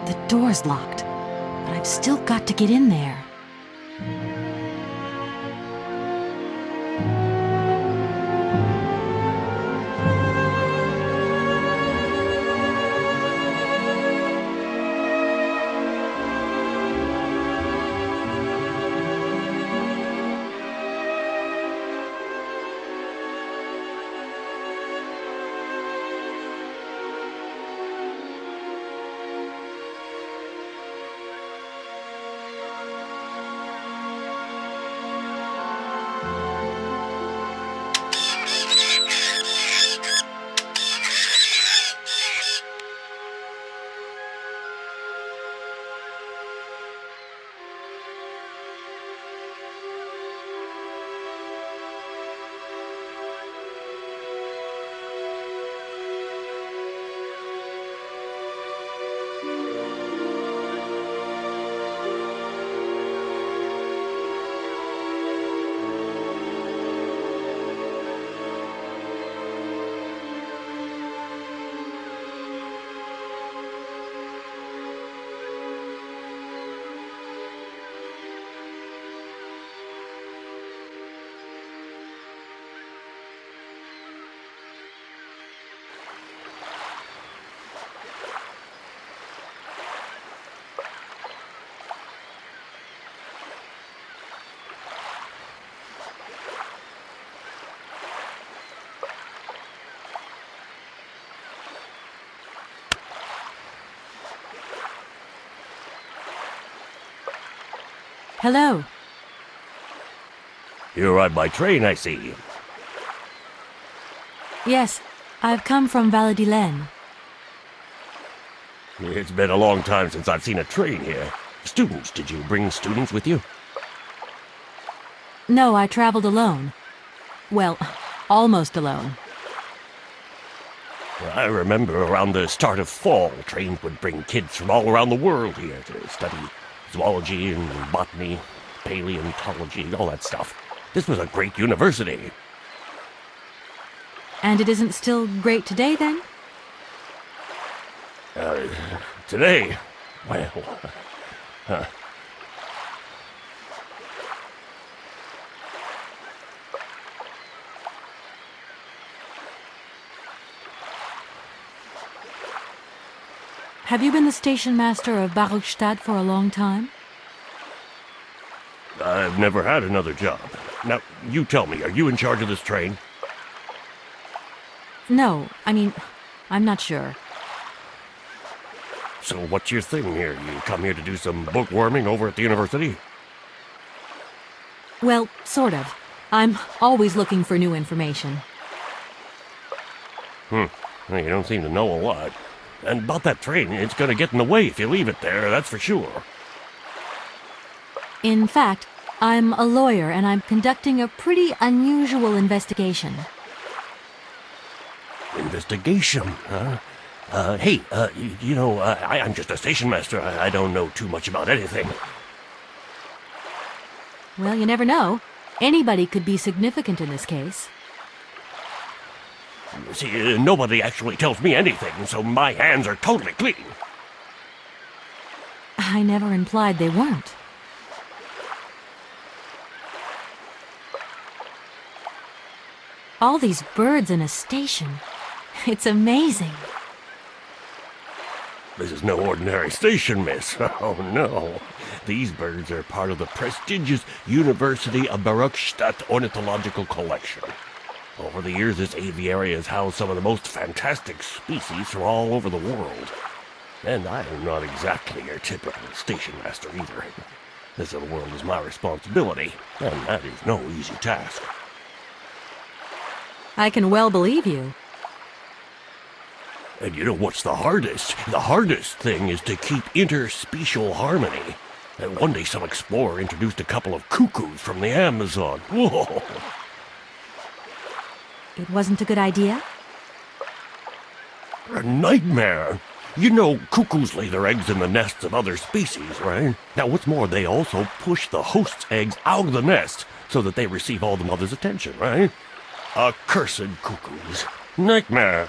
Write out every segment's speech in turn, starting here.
The door's locked, but I've still got to get in there. Hello. You arrived by train, I see. Yes, I've come from Valladolid. It's been a long time since I've seen a train here. Students, did you bring students with you? No, I traveled alone. Well, almost alone. I remember around the start of fall, trains would bring kids from all around the world here to study zoology and botany, paleontology, all that stuff. This was a great university. And it isn't still great today, then? Today, well, Have you been the station master of Barukstadt for a long time? I've never had another job. Now, you tell me, are you in charge of this train? No, I'm not sure. So what's your thing here? You come here to do some bookworming over at the university? Well, sort of. I'm always looking for new information. Well, you don't seem to know a lot. And about that train, it's gonna get in the way if you leave it there, that's for sure. In fact, I'm a lawyer and I'm conducting a pretty unusual investigation. Investigation, huh? Hey, I'm just a station master. I don't know too much about anything. Well, you never know. Anybody could be significant in this case. See, nobody actually tells me anything, so my hands are totally clean. I never implied they weren't. All these birds in a station. It's amazing. This is no ordinary station, miss. Oh, no. These birds are part of the prestigious University of Barukstadt Ornithological Collection. Over the years, this aviary has housed some of the most fantastic species from all over the world. And I am not exactly your typical station master either. This little world is my responsibility, and that is no easy task. I can well believe you. And you know what's the hardest? The hardest thing is to keep interspecial harmony. And one day some explorer introduced a couple of cuckoos from the Amazon. Whoa! It wasn't a good idea? A nightmare! You know, cuckoos lay their eggs in the nests of other species, right? Now, what's more, they also push the host's eggs out of the nest so that they receive all the mother's attention, right? Accursed cuckoos. Nightmare!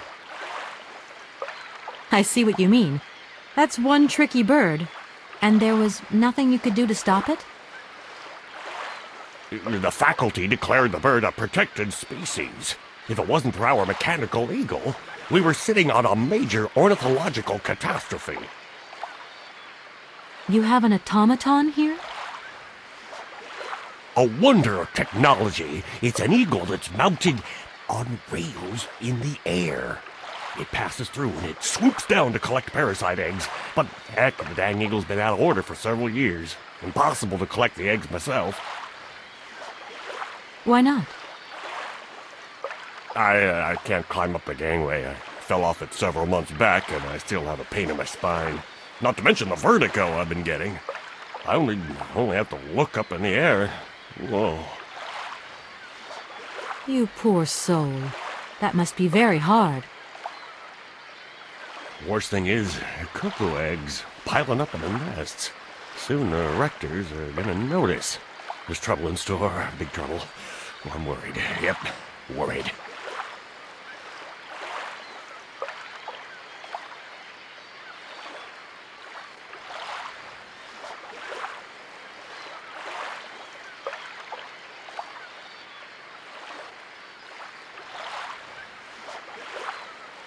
I see what you mean. That's one tricky bird. And there was nothing you could do to stop it? The faculty declared the bird a protected species. If it wasn't for our mechanical eagle, we were sitting on a major ornithological catastrophe. You have an automaton here? A wonder of technology. It's an eagle that's mounted on rails in the air. It passes through and it swoops down to collect parasite eggs. But heck, the dang eagle's been out of order for several years. Impossible to collect the eggs myself. Why not? I can't climb up the gangway. I fell off it several months back and I still have a pain in my spine. Not to mention the vertigo I've been getting. I only have to look up in the air. Whoa. You poor soul. That must be very hard. Worst thing is, cuckoo eggs piling up in the nests. Soon the rectors are gonna notice. There's trouble in store, big trouble. Well, I'm worried. Yep, worried.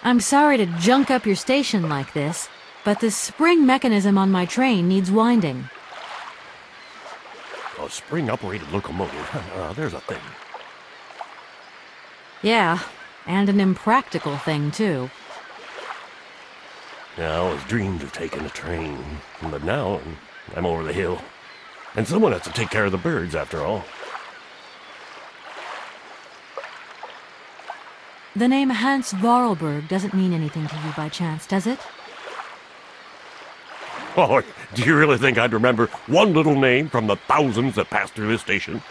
I'm sorry to junk up your station like this, but the spring mechanism on my train needs winding. A spring-operated locomotive. There's a thing. Yeah, and an impractical thing, too. I always dreamed of taking a train, but now I'm over the hill. And someone has to take care of the birds, after all. The name Hans Vorarlberg doesn't mean anything to you by chance, does it? Oh, do you really think I'd remember one little name from the thousands that pass through this station?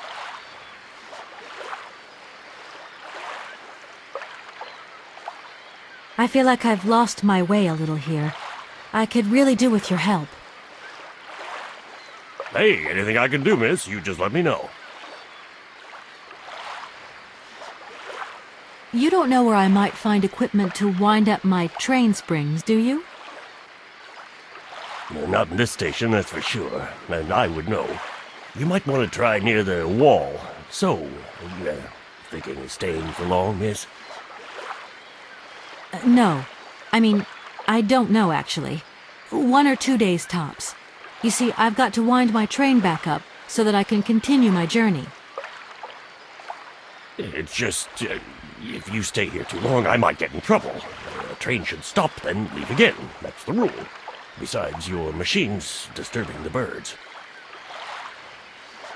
I feel like I've lost my way a little here. I could really do with your help. Hey, anything I can do, miss, you just let me know. You don't know where I might find equipment to wind up my train springs, do you? Not in this station, that's for sure. And I would know. You might want to try near the wall. So, thinking of staying for long, miss? No. I mean, I don't know, actually. 1 or 2 days tops. You see, I've got to wind my train back up so that I can continue my journey. It's just, if you stay here too long, I might get in trouble. A train should stop, then leave again. That's the rule. Besides, your machine's disturbing the birds.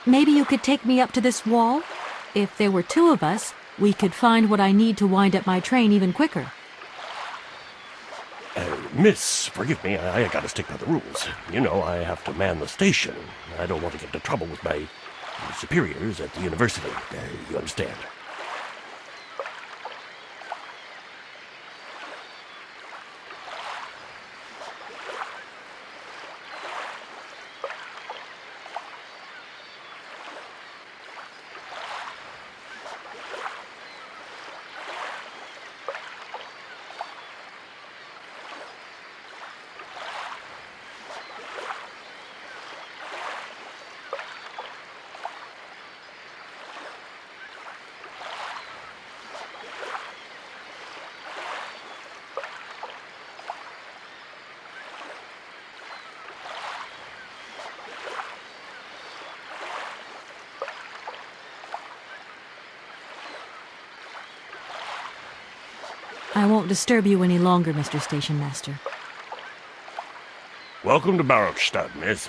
Maybe you could take me up to this wall? If there were 2 of us, we could find what I need to wind up my train even quicker. Miss, forgive me, I gotta stick by the rules. You know, I have to man the station. I don't want to get into trouble with my superiors at the university. You understand? I won't disturb you any longer, Mr. Station Master. Welcome to Barrockstadt, miss.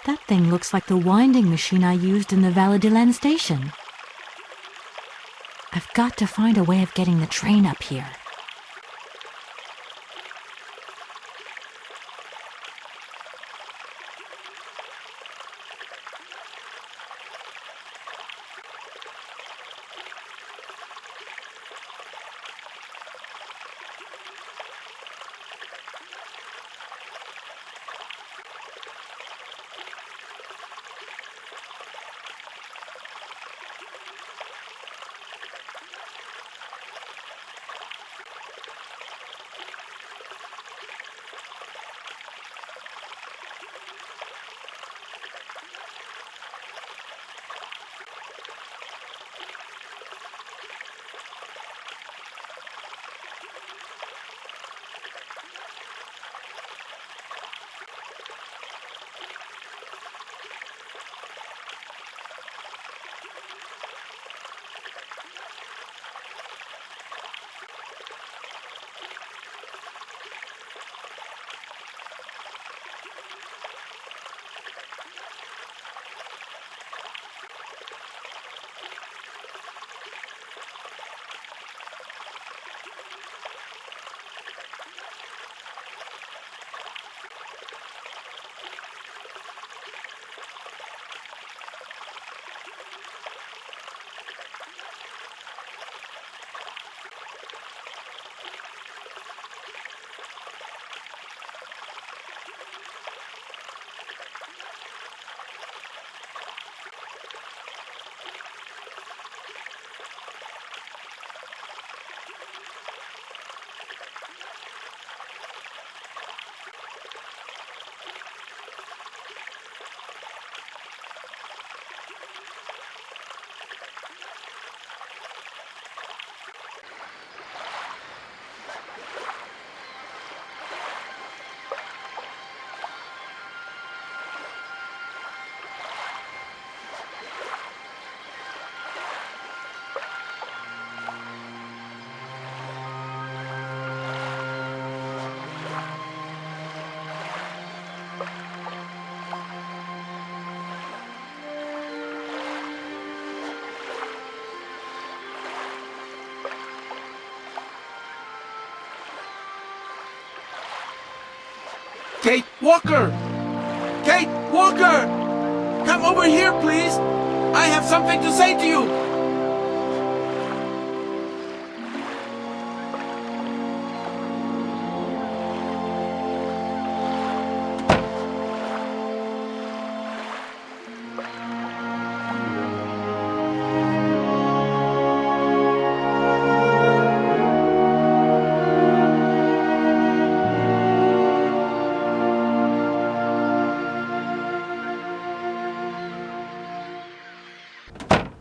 That thing looks like the winding machine I used in the Valadilen station. I've got to find a way of getting the train up here. Kate Walker! Kate Walker! Come over here, please! I have something to say to you!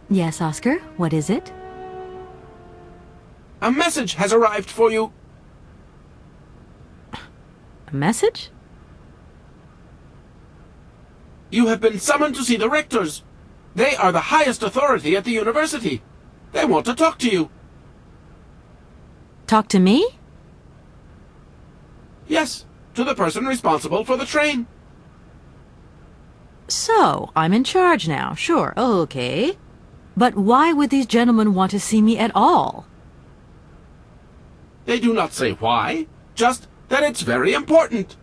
Yes, Oscar, what is it? A message has arrived for you. A message? You have been summoned to see the rectors. They are the highest authority at the university. They want to talk to you. Talk to me? Yes, to the person responsible for the train. So, I'm in charge now, sure, okay. But why would these gentlemen want to see me at all? They do not say why, just that it's very important.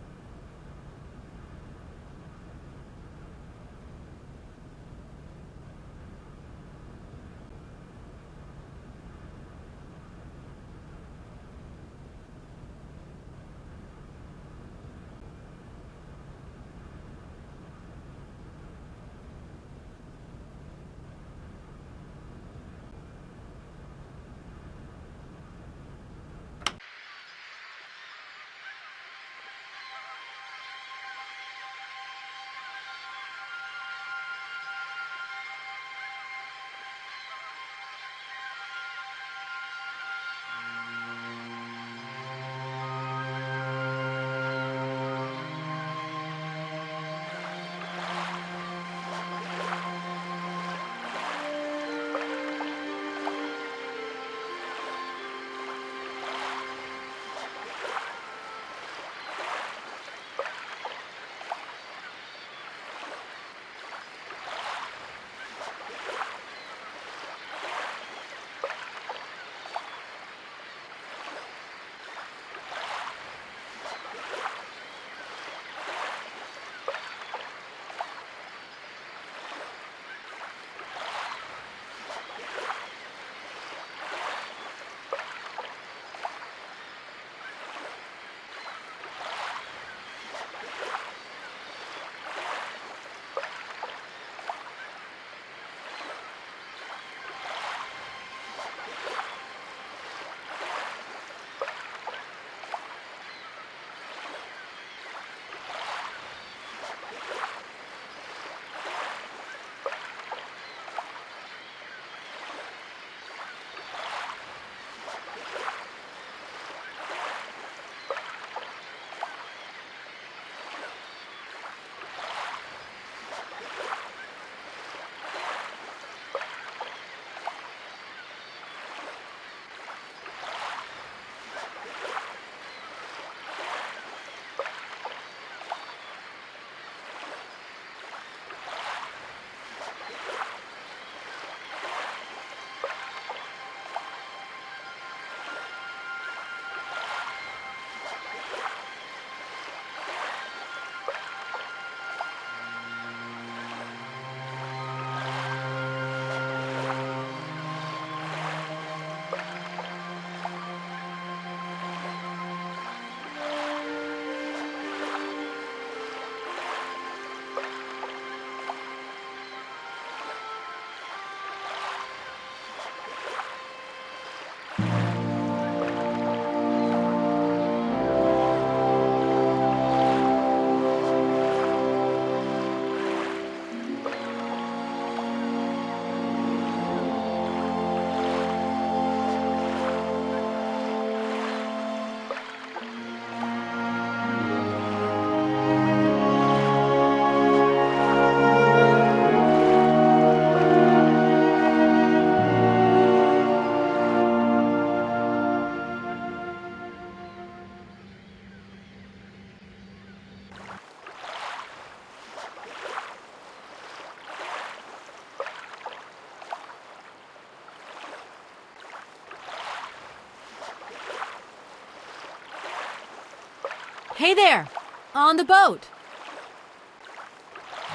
Hey there! On the boat!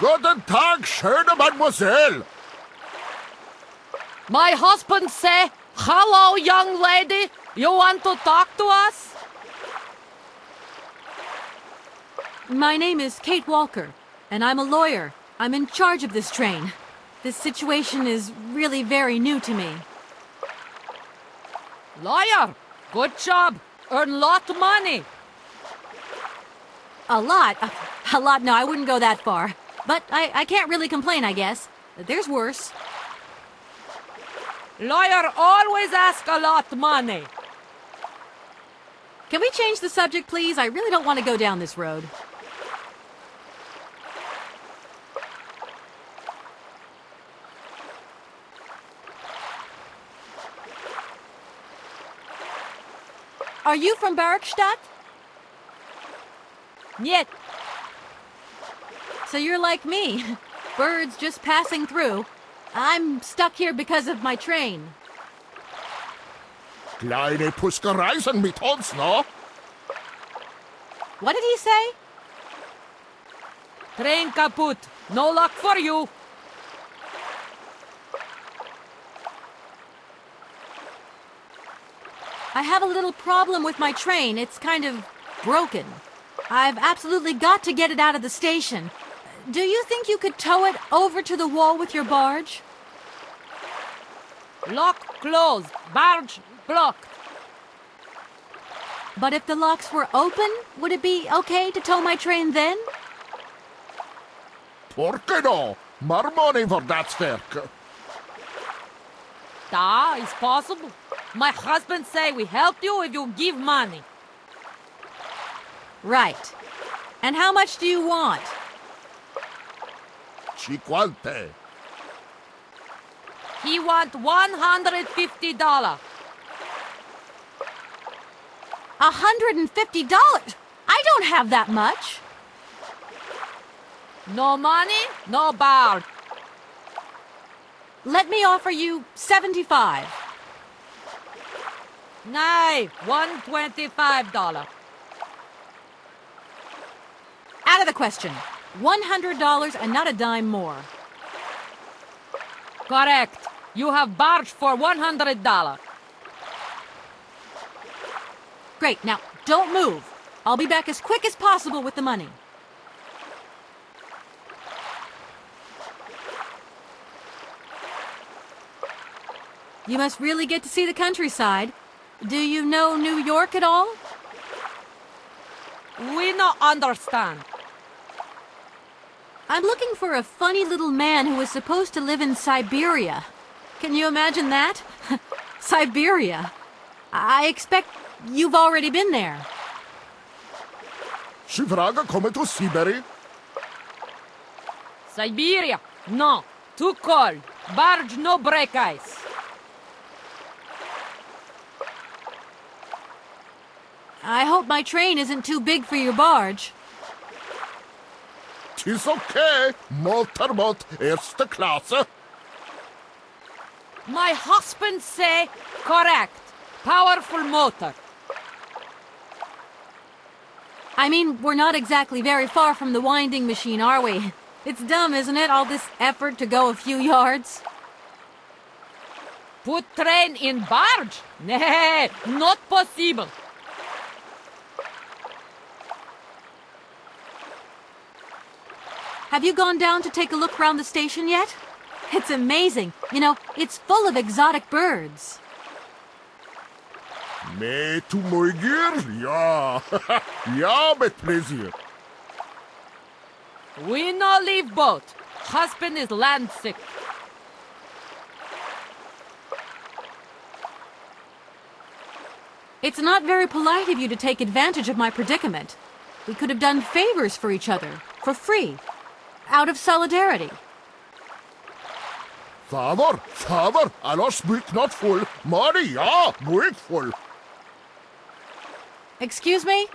Guten Tag, schöne Mademoiselle. My husband say, "Hello, young lady. You want to talk to us?" My name is Kate Walker, and I'm a lawyer. I'm in charge of this train. This situation is really very new to me. Lawyer, good job. Earn lot of money. A lot? A lot? No, I wouldn't go that far. But I can't really complain, I guess. There's worse. Lawyer always ask a lot of money. Can we change the subject, please? I really don't want to go down this road. Are you from Bergstadt? Niet. So you're like me. Birds just passing through. I'm stuck here because of my train. Kleine Puskereisen mit uns, no? What did he say? Train kaput. No luck for you. I have a little problem with my train. It's kind of broken. I've absolutely got to get it out of the station. Do you think you could tow it over to the wall with your barge? Lock closed. Barge blocked. But if the locks were open, would it be okay to tow my train then? Porke no? More money for that werk. Da is possible. My husband say we help you if you give money. Right. And how much do you want? 50. He want $150. $150? I don't have that much. No money, no barge. Let me offer you 75. Nay, $125. Out of the question. $100 and not a dime more. Correct. You have barge for $100. Great, now don't move. I'll be back as quick as possible with the money. You must really get to see the countryside. Do you know New York at all? We no understand. I'm looking for a funny little man who was supposed to live in Syberia. Can you imagine that? Syberia. I expect you've already been there. Sie vragen kommen to Syberia? Syberia? No. Too cold. Barge no break ice. I hope my train isn't too big for your barge. Tis okay. Motorboat, erste Klasse. My husband say correct. Powerful motor. I mean, we're not exactly very far from the winding machine, are we? It's dumb, isn't it, all this effort to go a few yards? Put train in barge? Nay, not possible. Have you gone down to take a look around the station yet? It's amazing. You know, it's full of exotic birds. Mee to morgen? Ja. Ja, met plezier. We no leave boat. Husband is land sick. It's not very polite of you to take advantage of my predicament. We could have done favors for each other, for free, out of solidarity. Father, alles speak not full. Money, ja, muito full. Excuse me?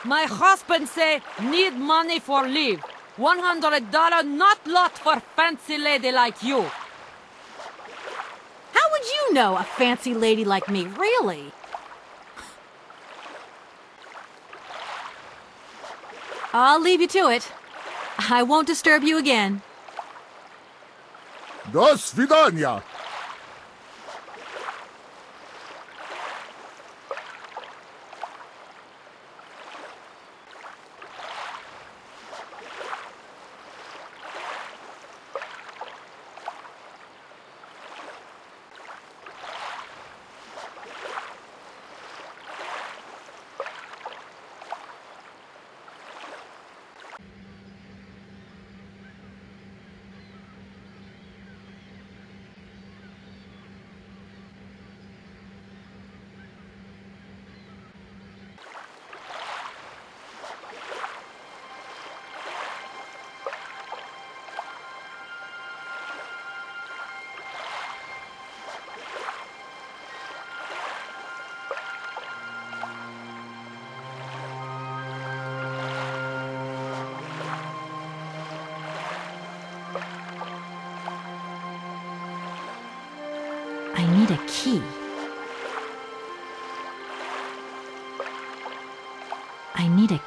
My husband say need money for leave. $100 not lot for fancy lady like you. How would you know, a fancy lady like me, really? I'll leave you to it. I won't disturb you again. До свидания. I need a key. I need a...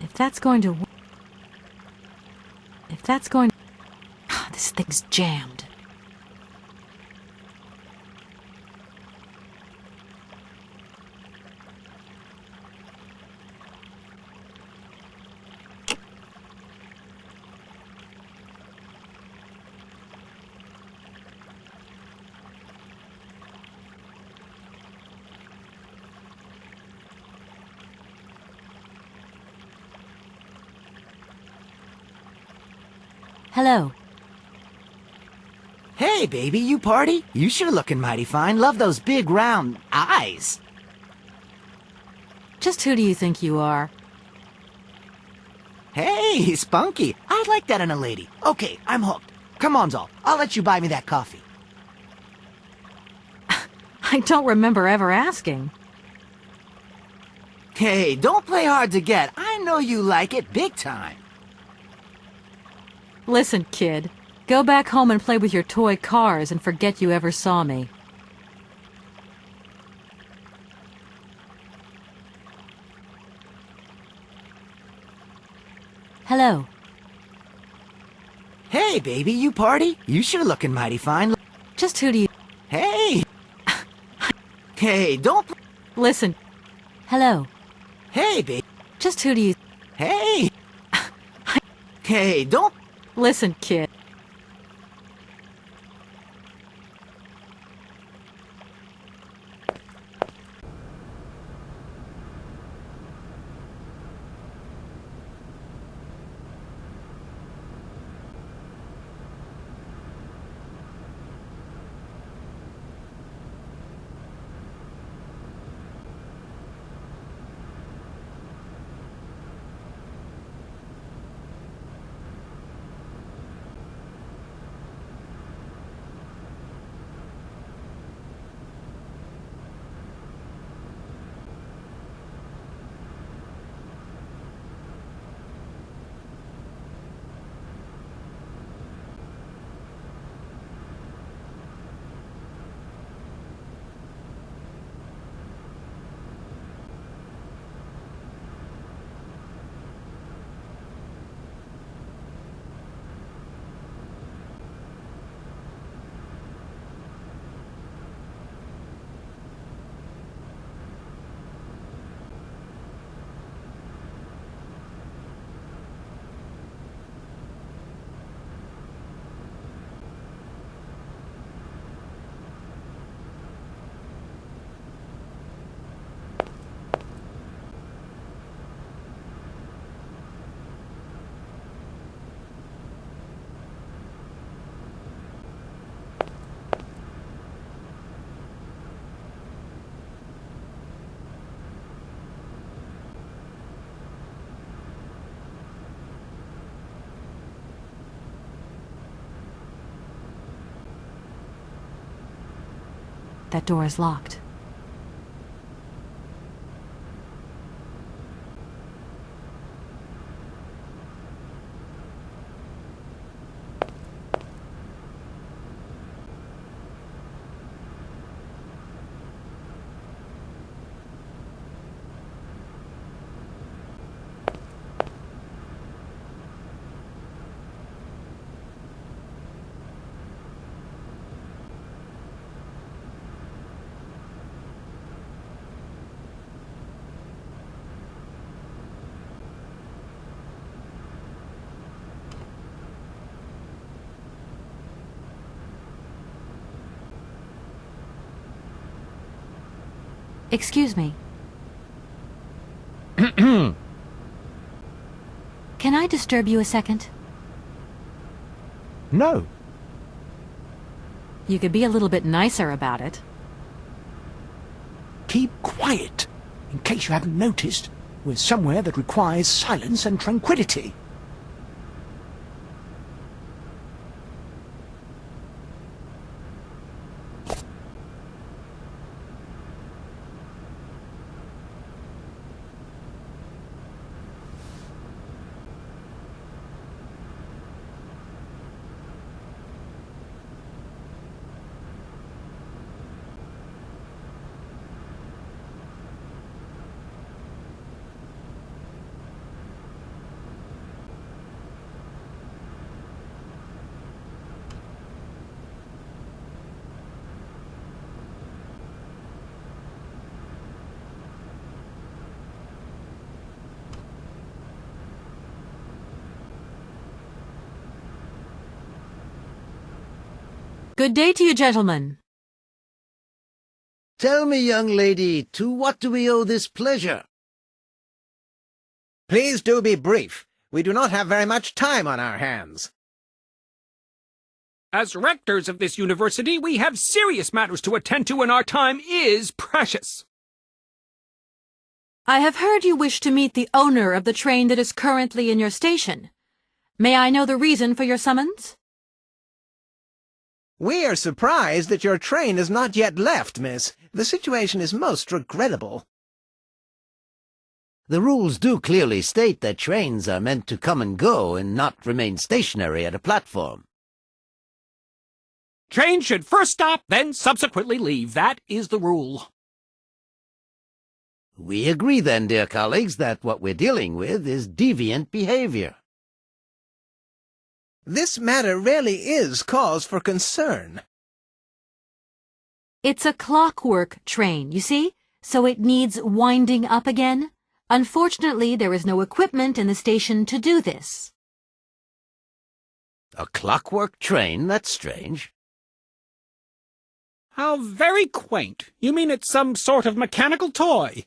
If that's going to... If that's going... This thing's jammed. Hello. Hey, baby, you party? You sure looking mighty fine. Love those big, round eyes. Just who do you think you are? Hey, spunky. I'd like that in a lady. Okay, I'm hooked. Come on, doll. I'll let you buy me that coffee. I don't remember ever asking. Hey, don't play hard to get. I know you like it big time. Listen, kid. Go back home and play with your toy cars and forget you ever saw me. Hello. Hey, baby, you party? You sure looking mighty fine. Just who do you... Hey. Hey, don't... Listen. Hello. Hey, baby. Just who do you... Hey. Hey, don't... Listen, kid. That door is locked. Excuse me. Can I disturb you a second? No. You could be a little bit nicer about it. Keep quiet. In case you haven't noticed, we're somewhere that requires silence and tranquility. Good day to you, gentlemen. Tell me, young lady, to what do we owe this pleasure? Please do be brief. We do not have very much time on our hands. As rectors of this university, we have serious matters to attend to, and our time is precious. I have heard you wish to meet the owner of the train that is currently in your station. May I know the reason for your summons? We are surprised that your train has not yet left, miss. The situation is most regrettable. The rules do clearly state that trains are meant to come and go and not remain stationary at a platform. Trains should first stop, then subsequently leave. That is the rule. We agree then, dear colleagues, that what we're dealing with is deviant behavior. This matter really is cause for concern. It's a clockwork train, you see, so it needs winding up again. Unfortunately, there is no equipment in the station to do this. A clockwork train? That's strange. How very quaint. You mean it's some sort of mechanical toy?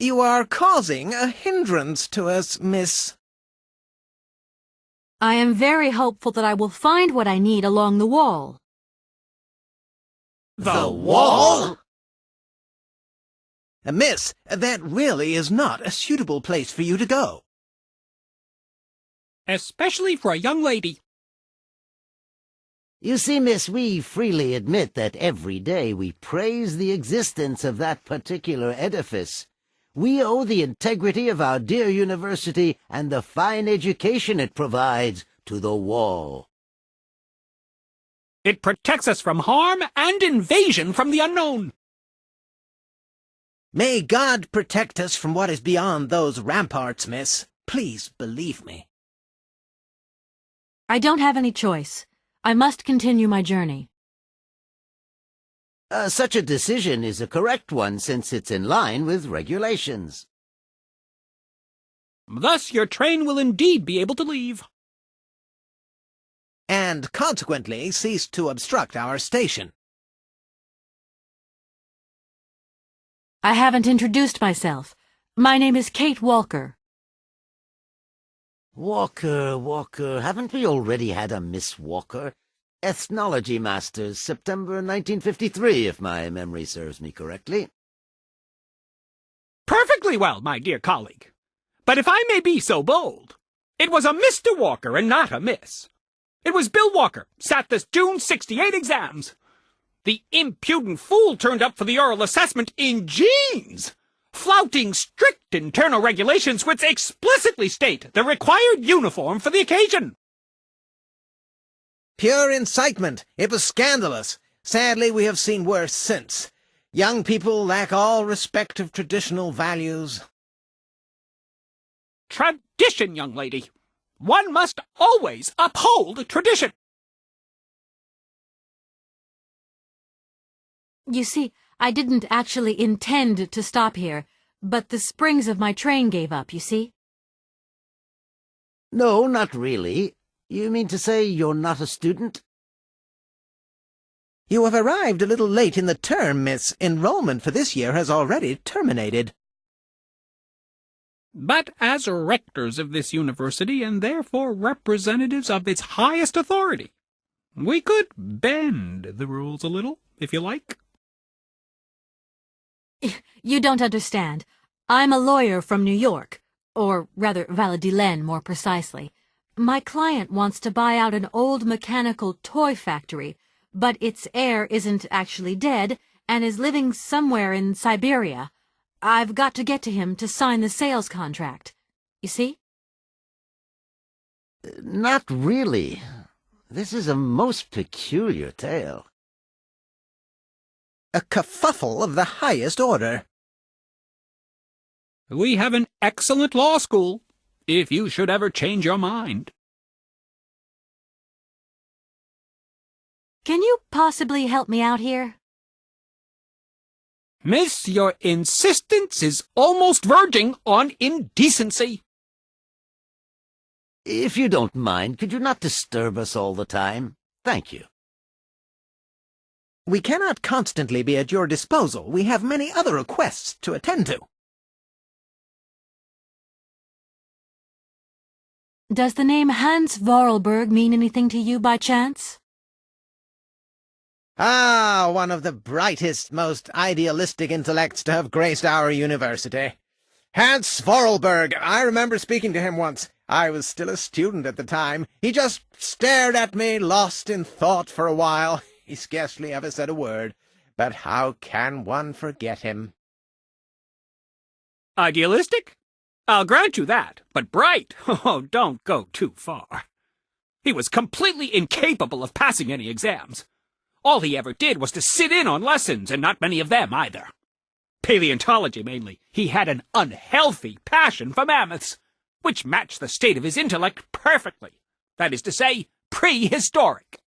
You are causing a hindrance to us, miss. I am very hopeful that I will find what I need along the wall. The wall? Miss, that really is not a suitable place for you to go. Especially for a young lady. You see, miss, we freely admit that every day we praise the existence of that particular edifice. We owe the integrity of our dear university and the fine education it provides to the wall. It protects us from harm and invasion from the unknown. May God protect us from what is beyond those ramparts, miss. Please believe me. I don't have any choice. I must continue my journey. Such a decision is a correct one since it's in line with regulations. Thus your train will indeed be able to leave. And consequently cease to obstruct our station. I haven't introduced myself. My name is Kate Walker. Walker, haven't we already had a Miss Walker? Ethnology Masters, September 1953, if my memory serves me correctly. Perfectly well, my dear colleague. But if I may be so bold, it was a Mr. Walker and not a Miss. It was Bill Walker, sat this June '68 exams. The impudent fool turned up for the oral assessment in jeans, flouting strict internal regulations which explicitly state the required uniform for the occasion. Pure incitement. It was scandalous. Sadly, we have seen worse since. Young people lack all respect of traditional values. Tradition, young lady. One must always uphold tradition. You see, I didn't actually intend to stop here, but the springs of my train gave up, you see? No, not really. You mean to say you're not a student? You have arrived a little late in the term, miss. Enrollment for this year has already terminated. But as rectors of this university, and therefore representatives of its highest authority, we could bend the rules a little, if you like. You don't understand. I'm a lawyer from New York, or rather Valladolid more precisely. My client wants to buy out an old mechanical toy factory, but its heir isn't actually dead and is living somewhere in Syberia. I've got to get to him to sign the sales contract. You see? Not really. This is a most peculiar tale. A kerfuffle of the highest order. We have an excellent law school, if you should ever change your mind. Can you possibly help me out here? Miss, your insistence is almost verging on indecency. If you don't mind, could you not disturb us all the time? Thank you. We cannot constantly be at your disposal. We have many other requests to attend to. Does the name Hans Vorarlberg mean anything to you by chance? Ah, one of the brightest, most idealistic intellects to have graced our university. Hans Vorarlberg. I remember speaking to him once. I was still a student at the time. He just stared at me, lost in thought for a while. He scarcely ever said a word. But how can one forget him? Idealistic? I'll grant you that, but bright? Oh, don't go too far. He was completely incapable of passing any exams. All he ever did was to sit in on lessons, and not many of them either. Paleontology, mainly. He had an unhealthy passion for mammoths, which matched the state of his intellect perfectly. That is to say, prehistoric.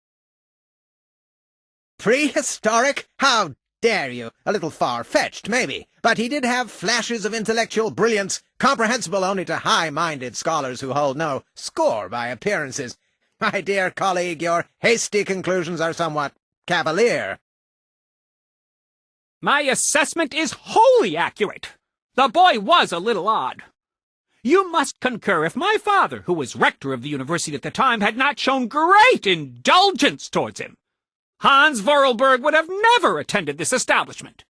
Prehistoric? How dare you? A little far-fetched, maybe. But he did have flashes of intellectual brilliance, comprehensible only to high-minded scholars who hold no score by appearances. My dear colleague, your hasty conclusions are somewhat cavalier. My assessment is wholly accurate. The boy was a little odd. You must concur if my father, who was rector of the university at the time, had not shown great indulgence towards him. Hans Vorarlberg would have never attended this establishment.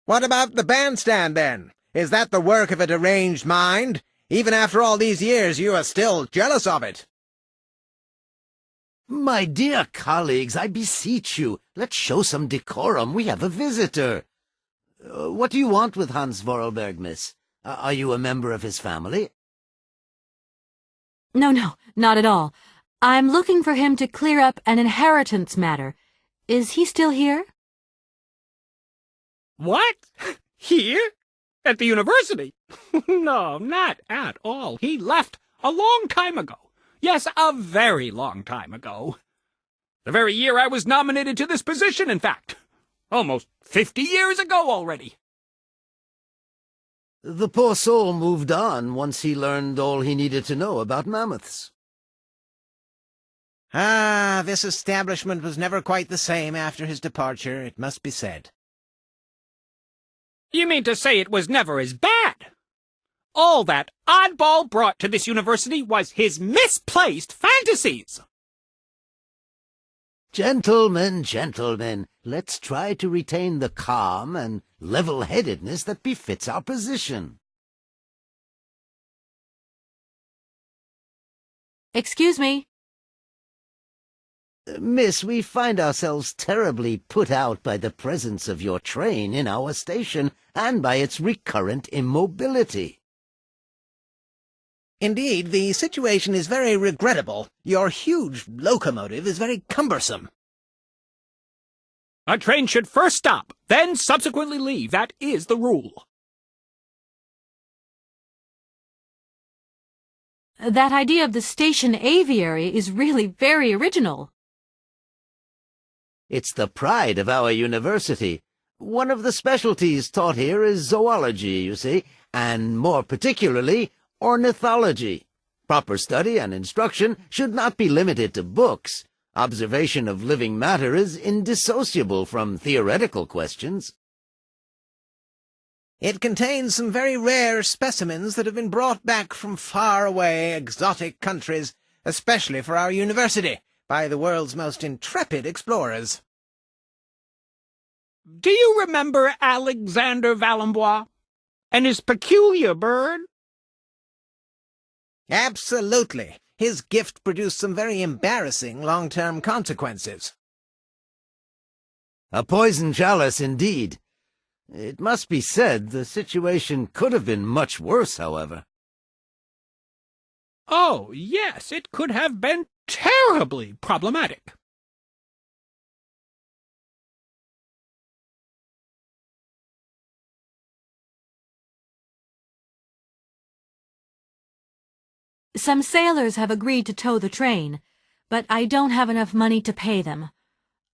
What about the bandstand, then? Is that the work of a deranged mind? Even after all these years, you are still jealous of it. My dear colleagues, I beseech you, let's show some decorum. We have a visitor. What do you want with Hans Vorarlberg, miss? Are you a member of his family? No, not at all. I'm looking for him to clear up an inheritance matter. Is he still here? What? Here? At the university? No, not at all. He left a long time ago. Yes, a very long time ago. The very year I was nominated to this position, in fact. Almost 50 years ago already. The poor soul moved on once he learned all he needed to know about mammoths. Ah, this establishment was never quite the same after his departure, it must be said. You mean to say it was never as bad? All that oddball brought to this university was his misplaced fantasies. Gentlemen, let's try to retain the calm and level-headedness that befits our position. Excuse me. Miss, we find ourselves terribly put out by the presence of your train in our station and by its recurrent immobility. Indeed, the situation is very regrettable. Your huge locomotive is very cumbersome. A train should first stop, then subsequently leave. That is the rule. That idea of the station aviary is really very original. It's the pride of our university. One of the specialties taught here is zoology, you see, and more particularly, ornithology. Proper study and instruction should not be limited to books. Observation of living matter is indissociable from theoretical questions. It contains some very rare specimens that have been brought back from far-away exotic countries, especially for our university, by the world's most intrepid explorers. Do you remember Alexander Valembois and his peculiar bird? Absolutely. His gift produced some very embarrassing long-term consequences. A poison chalice, indeed. It must be said the situation could have been much worse, however. Oh, yes, it could have been terribly problematic. Some sailors have agreed to tow the train, but I don't have enough money to pay them.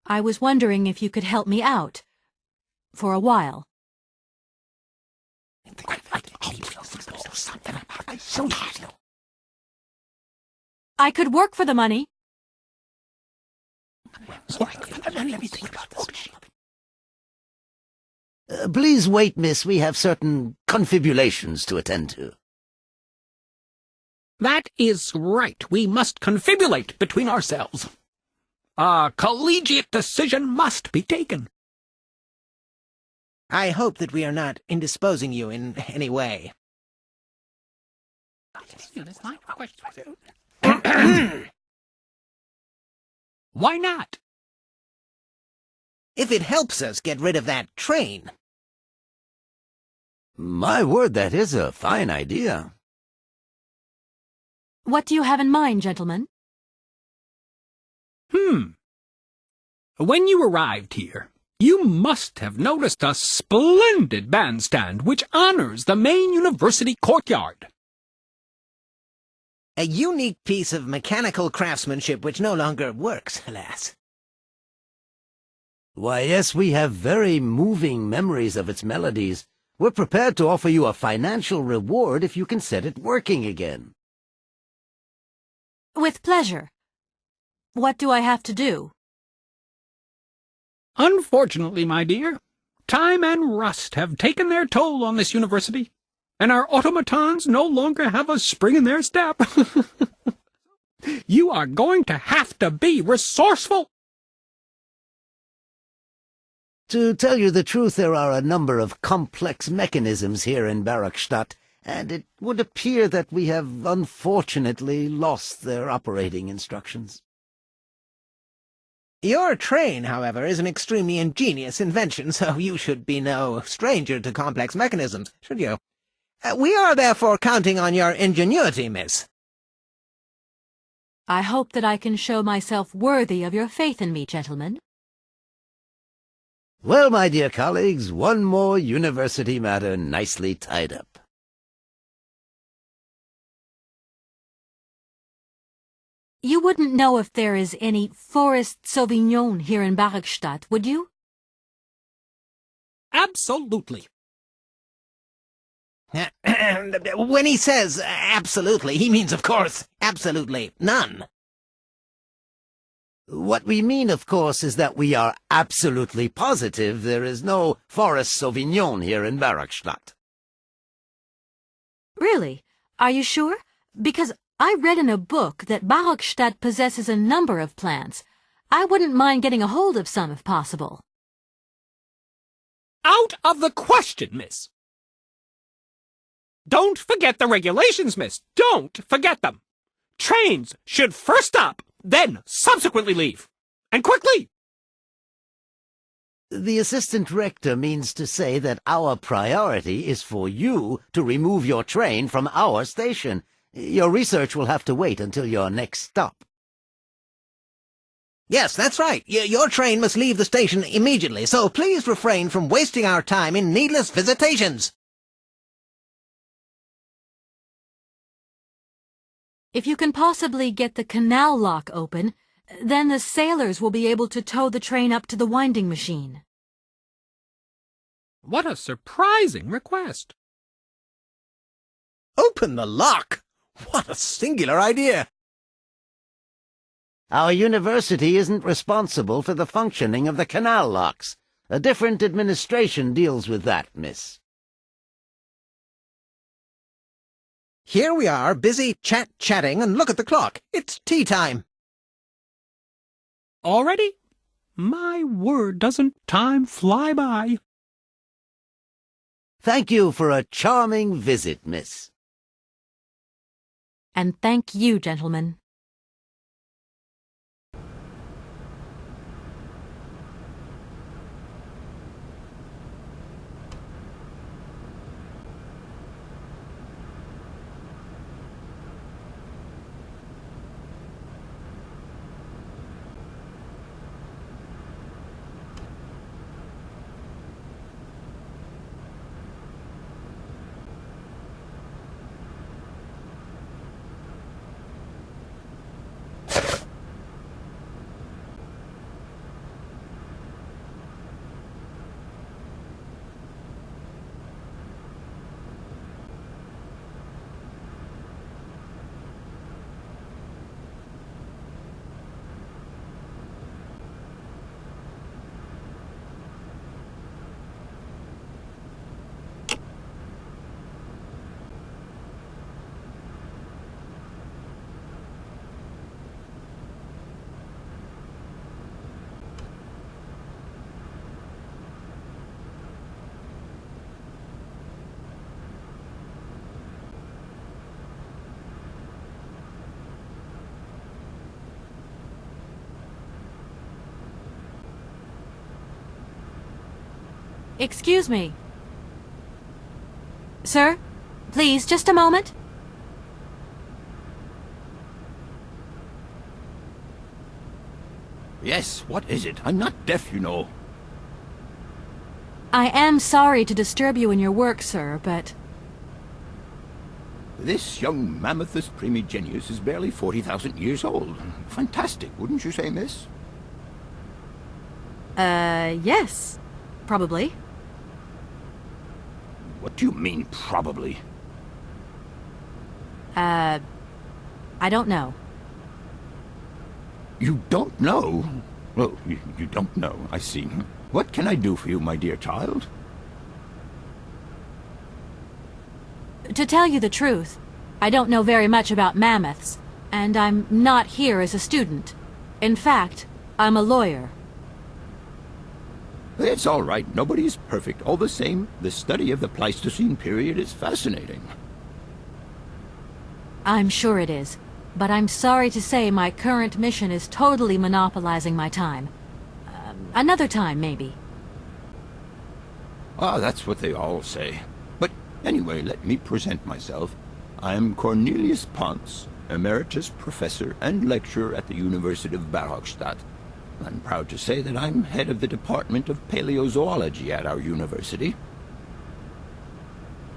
I was wondering if you could help me out. For a while. I could work for the money. Please wait, miss. We have certain confibulations to attend to. That is right. We must confibulate between ourselves. A collegiate decision must be taken. I hope that we are not indisposing you in any way. Why not? If it helps us get rid of that train. My word, that is a fine idea. What do you have in mind, gentlemen? When you arrived here, you must have noticed a splendid bandstand which honors the main university courtyard. A unique piece of mechanical craftsmanship which no longer works, alas. Why, yes, we have very moving memories of its melodies. We're prepared to offer you a financial reward if you can set it working again. With pleasure. What do I have to do? Unfortunately, my dear, time and rust have taken their toll on this university, and our automatons no longer have a spring in their step. You are going to have to be resourceful. To tell you the truth, there are a number of complex mechanisms here in Barakstadt, and it would appear that we have unfortunately lost their operating instructions. Your train, however, is an extremely ingenious invention, so you should be no stranger to complex mechanisms, should you? We are therefore counting on your ingenuity, miss. I hope that I can show myself worthy of your faith in me, gentlemen. Well, my dear colleagues, one more university matter nicely tied up. You wouldn't know if there is any Forest Sauvignon here in Barakstadt, would you? Absolutely. When he says absolutely, he means, of course, absolutely none. What we mean, of course, is that we are absolutely positive there is no Forest Sauvignon here in Barakstadt. Really? Are you sure? Because I read in a book that Barakstadt possesses a number of plants. I wouldn't mind getting a hold of some if possible. Out of the question, miss. Don't forget the regulations, miss. Don't forget them. Trains should first stop, then subsequently leave. And quickly! The assistant rector means to say that our priority is for you to remove your train from our station. Your research will have to wait until your next stop. Yes, that's right. Your train must leave the station immediately, so please refrain from wasting our time in needless visitations. If you can possibly get the canal lock open, then the sailors will be able to tow the train up to the winding machine. What a surprising request. Open the lock! What a singular idea! Our university isn't responsible for the functioning of the canal locks. A different administration deals with that, miss. Here we are, busy chatting, and look at the clock. It's tea time. Already? My word, doesn't time fly by? Thank you for a charming visit, miss. And thank you, gentlemen. Excuse me. Sir, please, just a moment. Yes, what is it? I'm not deaf, you know. I am sorry to disturb you in your work, sir, but... This young Mammothus primigenius is barely 40,000 years old. Fantastic, wouldn't you say, miss? Yes. Probably. What do you mean, probably? I don't know. You don't know? Oh, you don't know, I see. What can I do for you, my dear child? To tell you the truth, I don't know very much about mammoths, and I'm not here as a student. In fact, I'm a lawyer. It's all right. Nobody is perfect. All the same, the study of the Pleistocene period is fascinating. I'm sure it is, but I'm sorry to say my current mission is totally monopolizing my time. Another time, maybe. Ah, that's what they all say. But anyway, let me present myself. I am Cornelius Ponce, Emeritus Professor and Lecturer at the University of Barrockstadt. I'm proud to say that I'm head of the Department of Paleozoology at our university.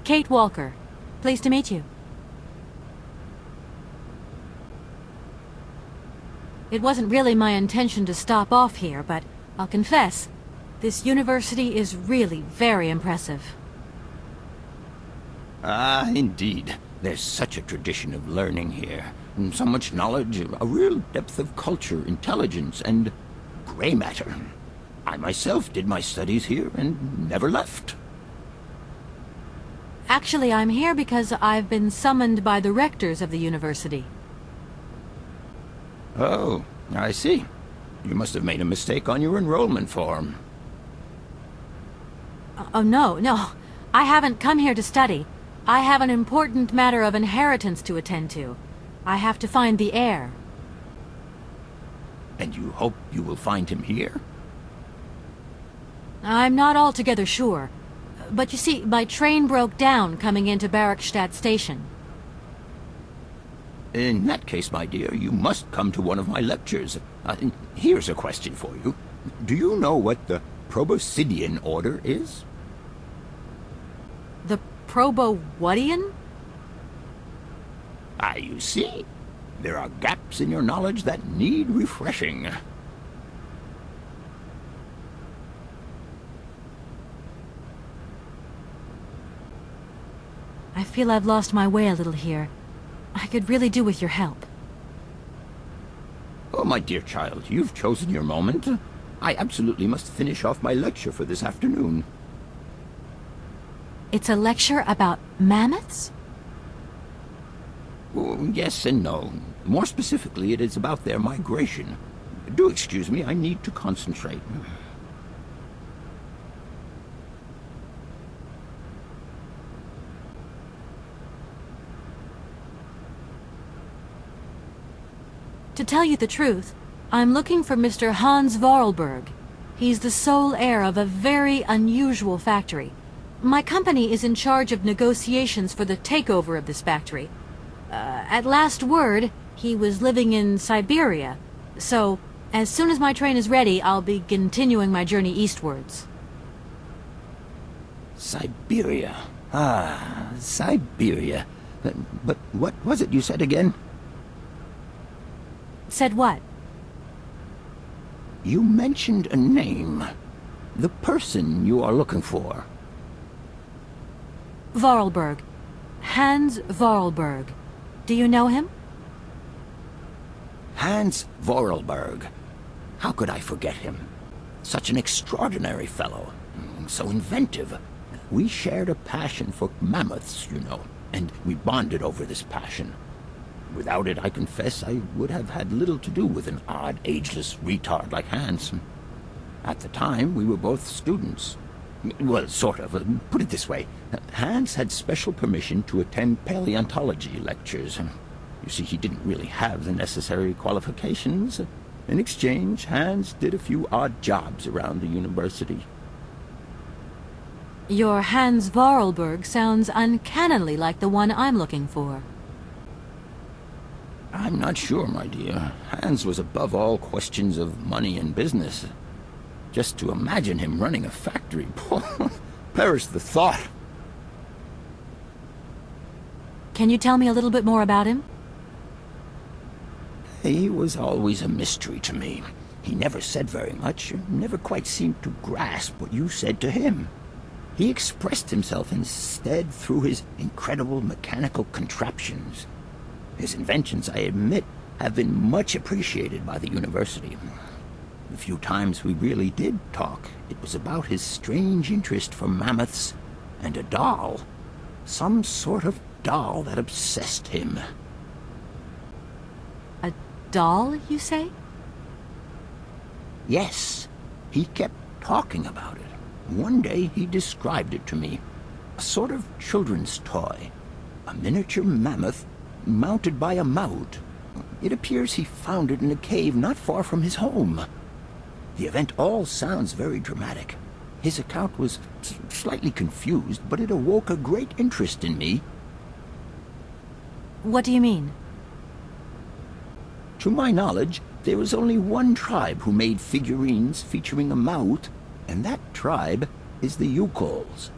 Kate Walker. Pleased to meet you. It wasn't really my intention to stop off here, but I'll confess, this university is really very impressive. Ah, indeed. There's such a tradition of learning here. And so much knowledge, a real depth of culture, intelligence, and gray matter. I myself did my studies here and never left. Actually, I'm here because I've been summoned by the rectors of the university. Oh, I see. You must have made a mistake on your enrollment form. Oh, no. I haven't come here to study. I have an important matter of inheritance to attend to. I have to find the heir. And you hope you will find him here? I'm not altogether sure. But you see, my train broke down coming into Barrackstadt station. In that case, my dear, you must come to one of my lectures. Here's a question for you. Do you know what the Proboscidean order is? The Probo-whatian? Ah, you see. There are gaps in your knowledge that need refreshing. I feel I've lost my way a little here. I could really do with your help. Oh, my dear child, you've chosen your moment. I absolutely must finish off my lecture for this afternoon. It's a lecture about mammoths? Oh, yes and no. More specifically, it is about their migration. Do excuse me, I need to concentrate. To tell you the truth, I'm looking for Mr. Hans Vorarlberg. He's the sole heir of a very unusual factory. My company is in charge of negotiations for the takeover of this factory. At last word, he was living in Syberia. So, as soon as my train is ready, I'll be continuing my journey eastwards. Syberia. Ah, Syberia. But what was it you said again? Said what? You mentioned a name. The person you are looking for. Vorarlberg. Hans Vorarlberg. Do you know him? Hans Vorarlberg. How could I forget him? Such an extraordinary fellow. So inventive. We shared a passion for mammoths, you know, and we bonded over this passion. Without it, I confess, I would have had little to do with an odd, ageless retard like Hans. At the time, we were both students. Well, sort of. Put it this way. Hans had special permission to attend paleontology lectures. You see, he didn't really have the necessary qualifications. In exchange, Hans did a few odd jobs around the university. Your Hans Vorarlberg sounds uncannily like the one I'm looking for. I'm not sure, my dear. Hans was above all questions of money and business. Just to imagine him running a factory, perish the thought. Can you tell me a little bit more about him? He was always a mystery to me. He never said very much, never quite seemed to grasp what you said to him. He expressed himself instead through his incredible mechanical contraptions. His inventions, I admit, have been much appreciated by the university. The few times we really did talk, it was about his strange interest for mammoths and a doll. Some sort of doll that obsessed him. A doll, you say? Yes, he kept talking about it. One day he described it to me. A sort of children's toy. A miniature mammoth mounted by a mound. It appears he found it in a cave not far from his home. The event all sounds very dramatic. His account was slightly confused, but it awoke a great interest in me. What do you mean? To my knowledge, there is only one tribe who made figurines featuring a mouth, and that tribe is the Yukols.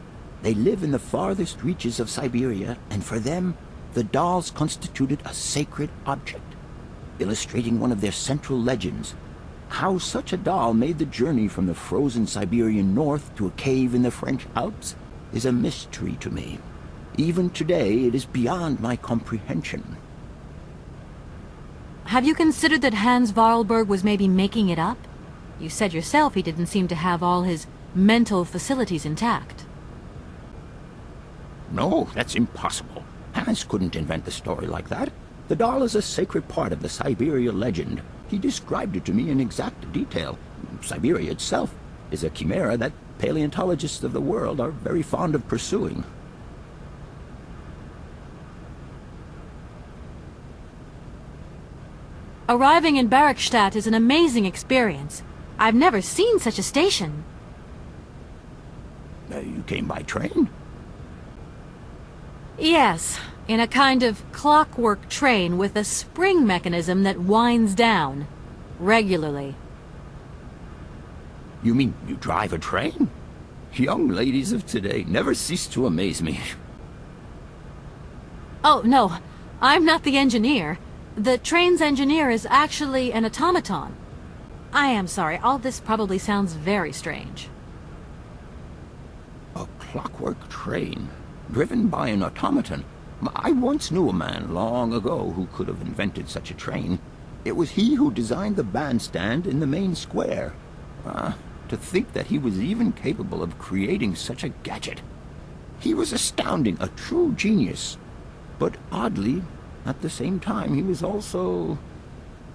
They live in the farthest reaches of Syberia, and for them, the dolls constituted a sacred object, illustrating one of their central legends. How such a doll made the journey from the frozen Siberian north to a cave in the French Alps is a mystery to me. Even today, it is beyond my comprehension. Have you considered that Hans Vorarlberg was maybe making it up? You said yourself he didn't seem to have all his mental facilities intact. No, that's impossible. Hans couldn't invent a story like that. The doll is a sacred part of the Syberia legend. He described it to me in exact detail. Syberia itself is a chimera that paleontologists of the world are very fond of pursuing. Arriving in Bergstadt is an amazing experience. I've never seen such a station. You came by train? Yes, in a kind of clockwork train with a spring mechanism that winds down regularly. You mean you drive a train? Young ladies of today never cease to amaze me. Oh, no, I'm not the engineer. The train's engineer is actually an automaton. I am sorry, all this probably sounds very strange. A clockwork train, driven by an automaton. I once knew a man long ago who could have invented such a train. It was he who designed the bandstand in the main square. To think that he was even capable of creating such a gadget. He was astounding, a true genius. But oddly, at the same time, he was also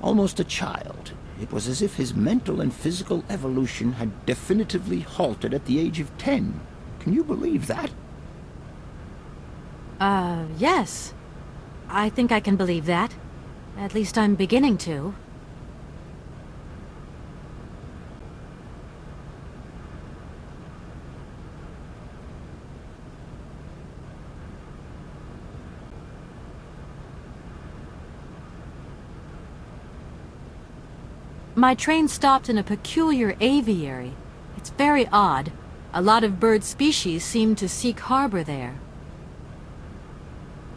almost a child. It was as if his mental and physical evolution had definitively halted at the age of 10. Can you believe that? Yes. I think I can believe that. At least I'm beginning to. My train stopped in a peculiar aviary. It's very odd. A lot of bird species seem to seek harbor there.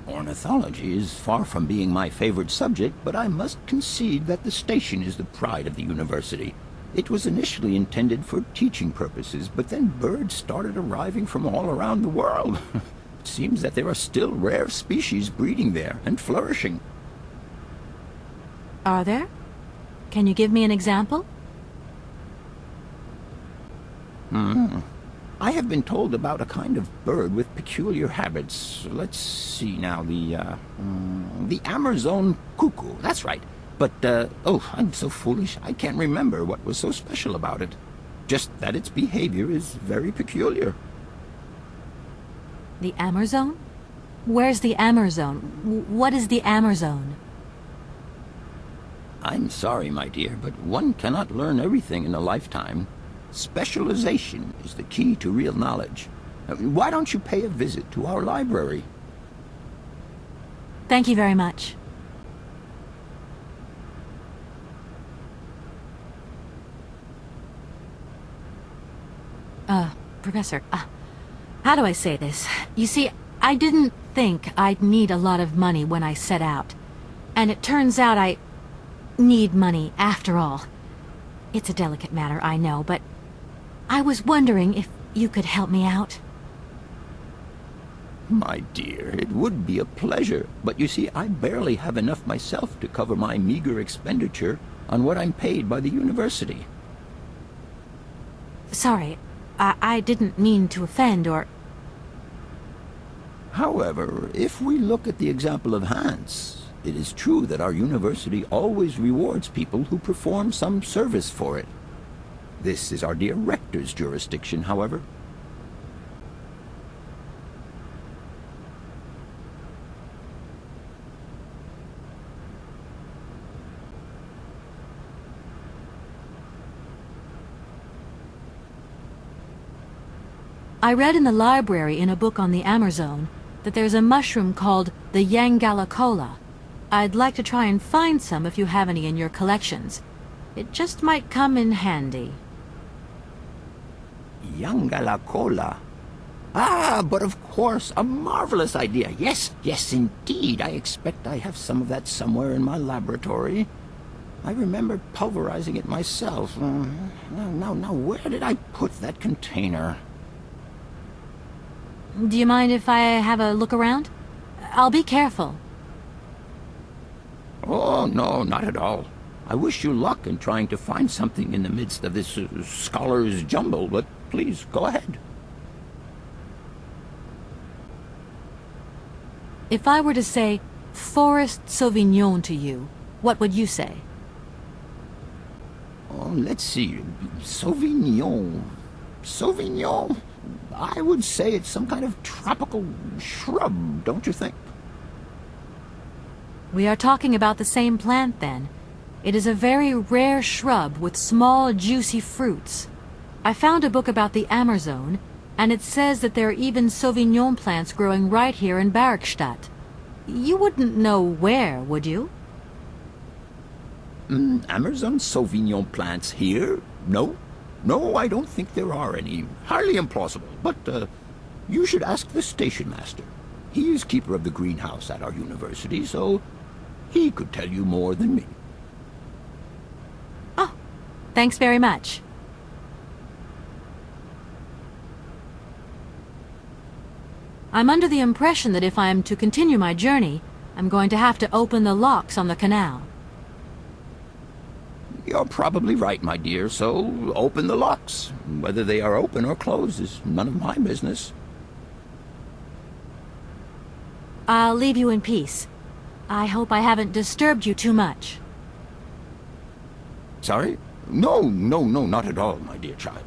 Ornithology is far from being my favorite subject, but I must concede that the station is the pride of the university. It was initially intended for teaching purposes, but then birds started arriving from all around the world. It seems that there are still rare species breeding there and flourishing. Are there? Can you give me an example? I have been told about a kind of bird with peculiar habits. Let's see now, the Amazon cuckoo, that's right. But, oh, I'm so foolish, I can't remember what was so special about it. Just that its behavior is very peculiar. The Amazon? Where's the Amazon? What is the Amazon? I'm sorry, my dear, but one cannot learn everything in a lifetime. Specialization is the key to real knowledge. Why don't you pay a visit to our library? Thank you very much. Professor, how do I say this? You see, I didn't think I'd need a lot of money when I set out. And it turns out I need money after all. It's a delicate matter, I know, but I was wondering if you could help me out. My dear, it would be a pleasure, but you see, I barely have enough myself to cover my meager expenditure on what I'm paid by the university. Sorry, I didn't mean to offend or... However, if we look at the example of Hans, it is true that our university always rewards people who perform some service for it. This is our dear rector's jurisdiction, however. I read in the library in a book on the Amazon that there's a mushroom called the Yangalacola. I'd like to try and find some if you have any in your collections. It just might come in handy. Yangalacola. Ah, but of course, a marvelous idea. Yes, yes, indeed. I expect I have some of that somewhere in my laboratory. I remember pulverizing it myself. Now, where did I put that container? Do you mind if I have a look around? I'll be careful. Oh, no, not at all. I wish you luck in trying to find something in the midst of this scholar's jumble, but please, go ahead. If I were to say Forest Sauvignon to you, what would you say? Oh, let's see. Sauvignon. Sauvignon? I would say it's some kind of tropical shrub, don't you think? We are talking about the same plant, then. It is a very rare shrub with small, juicy fruits. I found a book about the Amazon, and it says that there are even Sauvignon plants growing right here in Bergstadt. You wouldn't know where, would you? Amazon Sauvignon plants here? No. No, I don't think there are any. Highly implausible. But, you should ask the station master. He is keeper of the greenhouse at our university, so he could tell you more than me. Oh, thanks very much. I'm under the impression that if I am to continue my journey, I'm going to have to open the locks on the canal. You're probably right, my dear, so open the locks. Whether they are open or closed is none of my business. I'll leave you in peace. I hope I haven't disturbed you too much. Sorry? No, not at all, my dear child.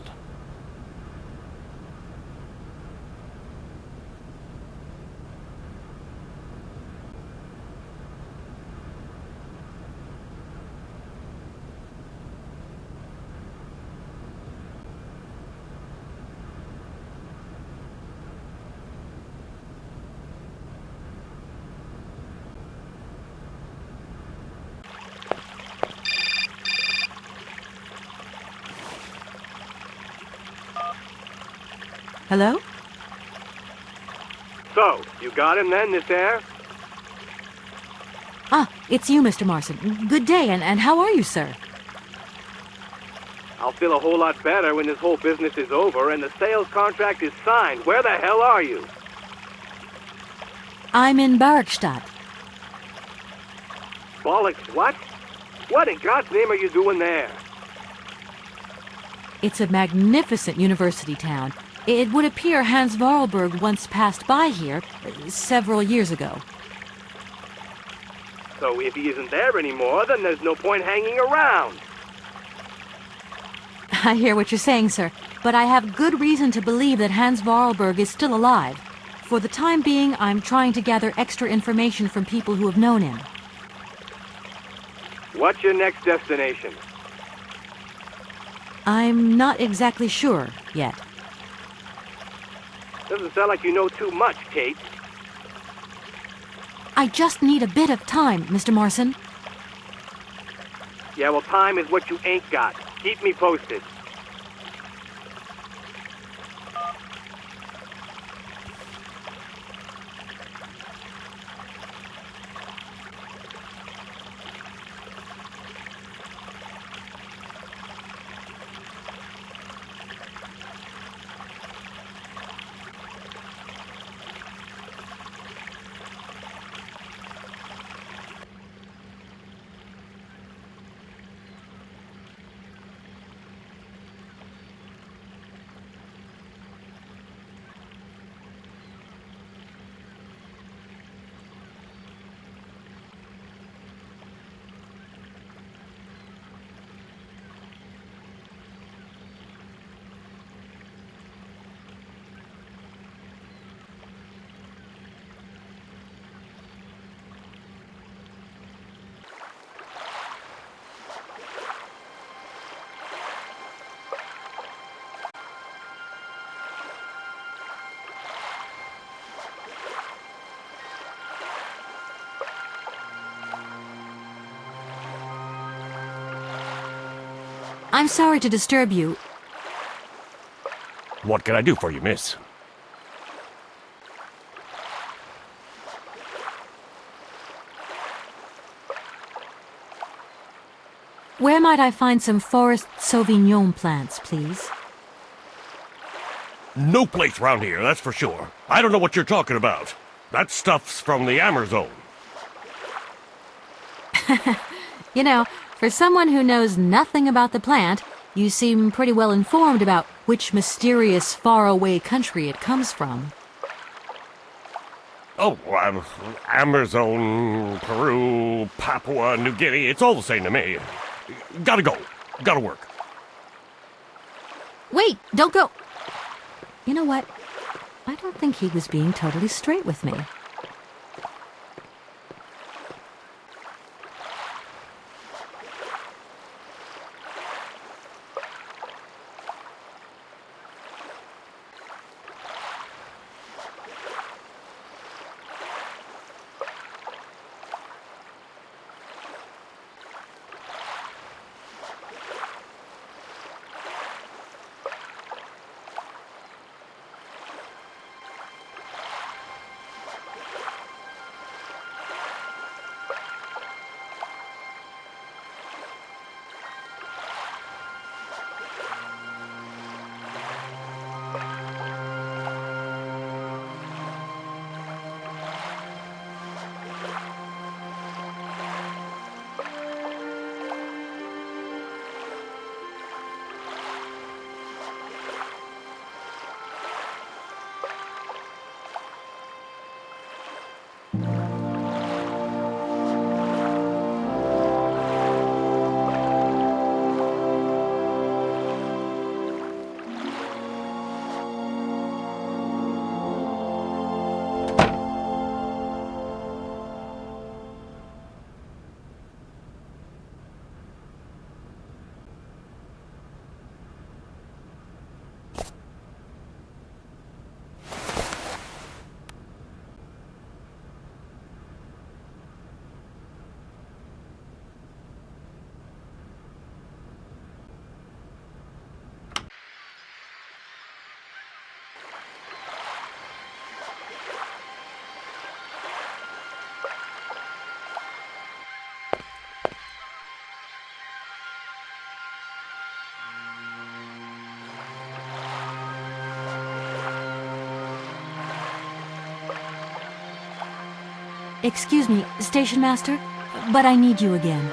Hello? So, you got him then, this air? Ah, it's you, Mr. Marson. Good day, and how are you, sir? I'll feel a whole lot better when this whole business is over and the sales contract is signed. Where the hell are you? I'm in Bergstadt. Bollocks, what? What in God's name are you doing there? It's a magnificent university town. It would appear Hans Vorarlberg once passed by here several years ago. So if he isn't there anymore, then there's no point hanging around. I hear what you're saying, sir, but I have good reason to believe that Hans Vorarlberg is still alive. For the time being, I'm trying to gather extra information from people who have known him. What's your next destination? I'm not exactly sure yet. Doesn't sound like you know too much, Kate. I just need a bit of time, Mr. Marson. Yeah, well, time is what you ain't got. Keep me posted. I'm sorry to disturb you. What can I do for you, miss? Where might I find some forest Sauvignon plants, please? No place round here, that's for sure. I don't know what you're talking about. That stuff's from the Amazon. You know, for someone who knows nothing about the plant, you seem pretty well informed about which mysterious faraway country it comes from. Oh, Amazon, Peru, Papua New Guinea, it's all the same to me. Gotta go. Gotta work. Wait, don't go! You know what? I don't think he was being totally straight with me. Excuse me, Station Master, but I need you again.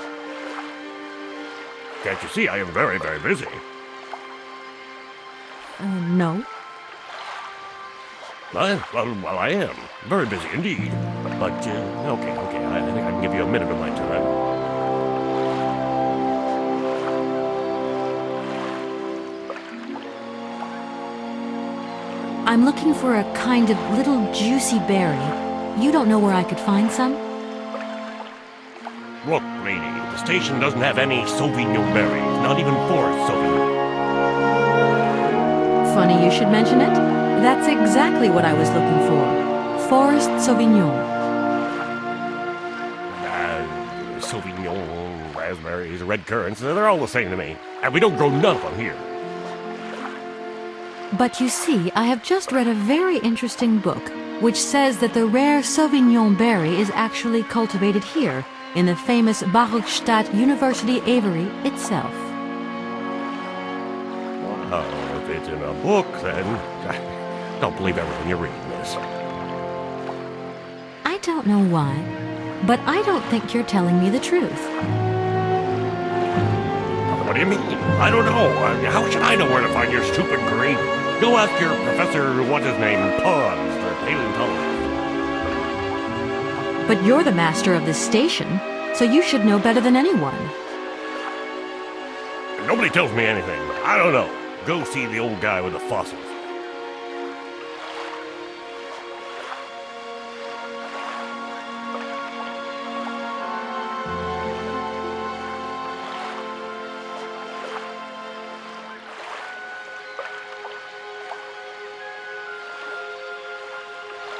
Can't you see I am very, very busy? No. Well, I am. Very busy indeed. But, okay, I think I can give you a minute of my time. I'm looking for a kind of little juicy berry. You don't know where I could find some? Look, lady, the station doesn't have any Sauvignon berries, not even forest Sauvignon. Funny you should mention it. That's exactly what I was looking for. Forest Sauvignon. Sauvignon, raspberries, red currants, they're all the same to me. And we don't grow none of them here. But you see, I have just read a very interesting book, which says that the rare Sauvignon berry is actually cultivated here, in the famous Barokstadt University aviary itself. Well, if it's in a book, then I don't believe everything you read, miss. I don't know why, but I don't think you're telling me the truth. What do you mean? I don't know. How should I know where to find your stupid grave? Go ask your Professor, what's his name, Pons, the paleontologist. But you're the master of this station, so you should know better than anyone. Nobody tells me anything. I don't know. Go see the old guy with the fossils.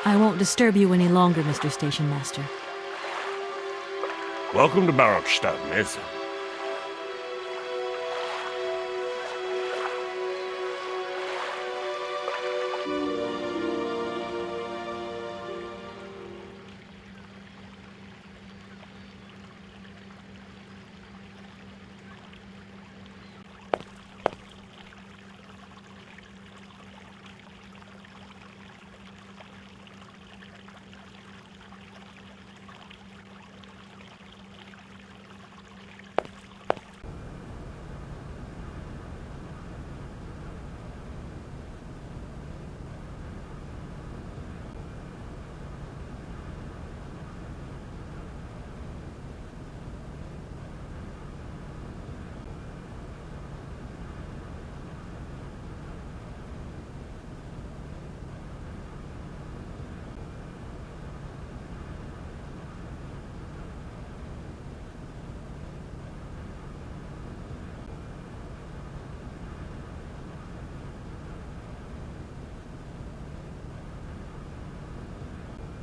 I won't disturb you any longer, Mr. Station Master. Welcome to Barokstadt, miss.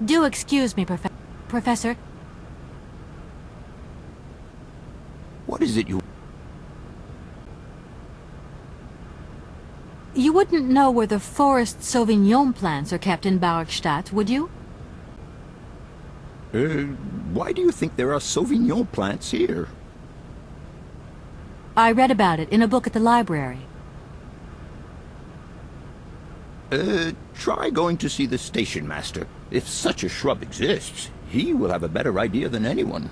Do excuse me, Professor. What is it you... You wouldn't know where the forest Sauvignon plants are kept in Barokstadt, would you? Why do you think there are Sauvignon plants here? I read about it in a book at the library. Try going to see the station master. If such a shrub exists, he will have a better idea than anyone.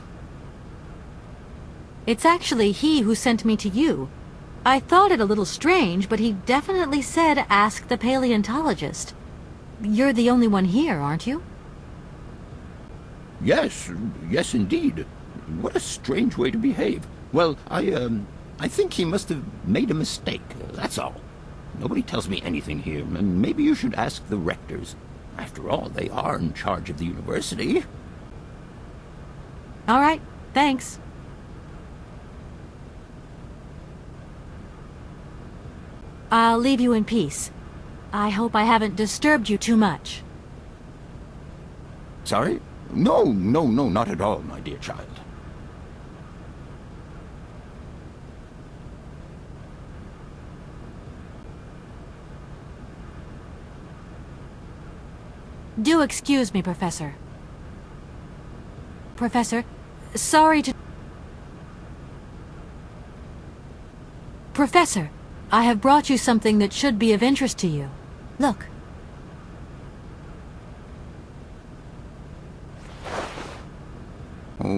It's actually he who sent me to you. I thought it a little strange, but he definitely said ask the paleontologist. You're the only one here, aren't you? Yes indeed. What a strange way to behave. Well, I think he must have made a mistake, that's all. Nobody tells me anything here, and maybe you should ask the rectors. After all, they are in charge of the university. All right, thanks. I'll leave you in peace. I hope I haven't disturbed you too much. Sorry? No, not at all, my dear child. Do excuse me, Professor. Professor, sorry to... Professor, I have brought you something that should be of interest to you. Look.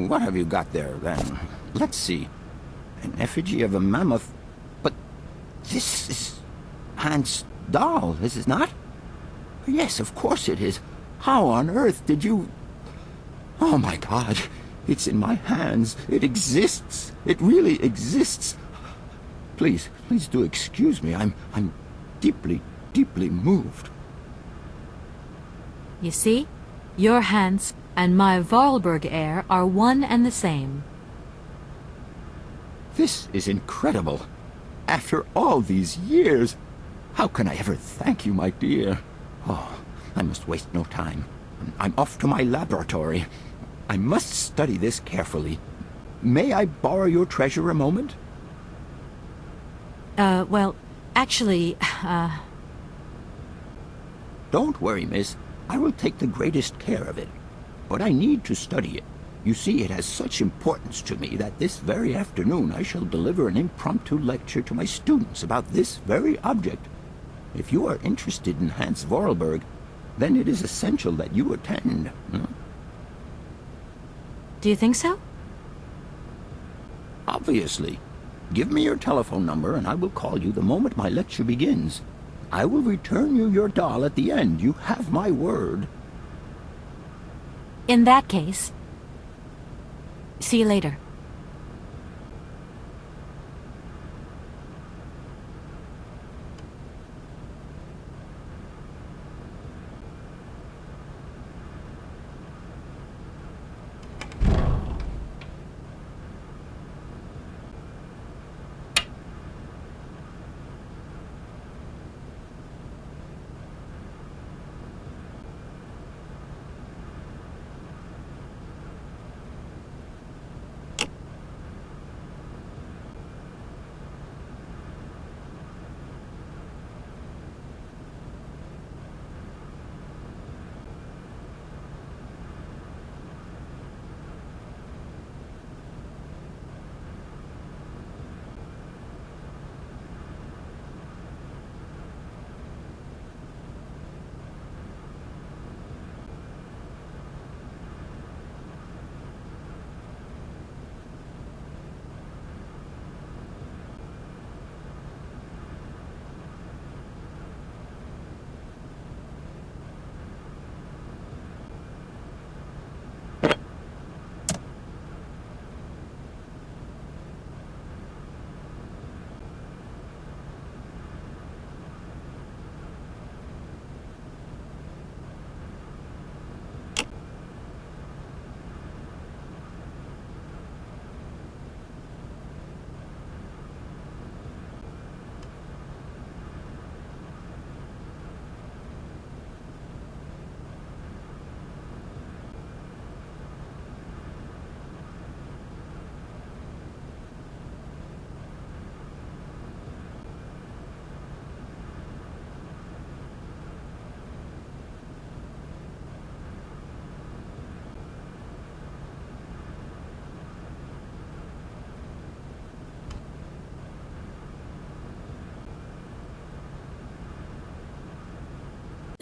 What have you got there, then? Let's see. An effigy of a mammoth. But this is Hans' doll, is it not? Yes, of course it is. How on earth did you... Oh, my God. It's in my hands. It exists. It really exists. Please do excuse me. I'm deeply, deeply moved. You see? Your Hans and my Vorarlberg heir are one and the same. This is incredible. After all these years, how can I ever thank you, my dear? Oh, I must waste no time. I'm off to my laboratory. I must study this carefully. May I borrow your treasure a moment? Well, actually, Don't worry, miss. I will take the greatest care of it. But I need to study it. You see, it has such importance to me that this very afternoon I shall deliver an impromptu lecture to my students about this very object. If you are interested in Hans Vorarlberg, then it is essential that you attend. do you think so? Obviously. Give me your telephone number and I will call you the moment my lecture begins. I will return you your doll at the end. You have my word. In that case, see you later.